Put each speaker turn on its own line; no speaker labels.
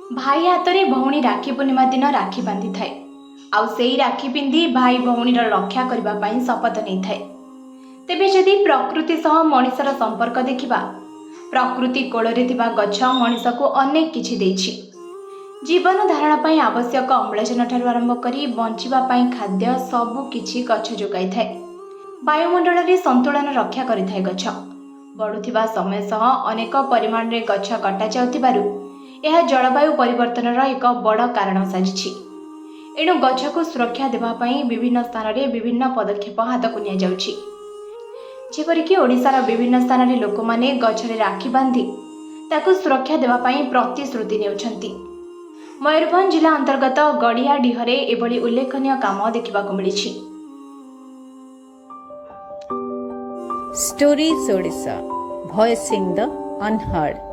भाई हाथ में भौणी राखी पूर्णिमा दिन राखी बांधि थाए आउ सेई राखी पिंधि भाई भौणीर रक्षा करने शपथ नहीं थाए। तेबे जदि प्रकृति सह मनिषर संपर्क देखिबा, प्रकृति कोଳରେ थिबा गछ मनिष को अनेक किछि देछि। जीवन धारण पई आवश्यक अम्लजान ठारू आरंभ करी बंचिबा पई खाद्य सबु किछि गछ जोगाई थाए। वायुमंडल रे संतुलन रक्षा करिथाए गछ। बढ़ुथिबा समय सह अनेक परिमाण रे गछ कटा जाउथिबारु यह जलवायु परिवर्तन एक बड़ कारण साजिछि। एणु गछ को सुरक्षा देबा पई विभिन्न स्थान रे विभिन्न पदक्षेप हाथ को निया जाउछि। जेपरिक ओडिशार विभिन्न स्थान रे लोक माने गछरे राखी बांधि ताकू सुरक्षा देबा पई प्रतिश्रुति नेउछंती। मयूरभंज जिला अंतर्गत गड़ियाडीहरे एभली उल्लेखनीय काम देखिबा को मिलिछि।
Stories Odisha, voicing the unheard.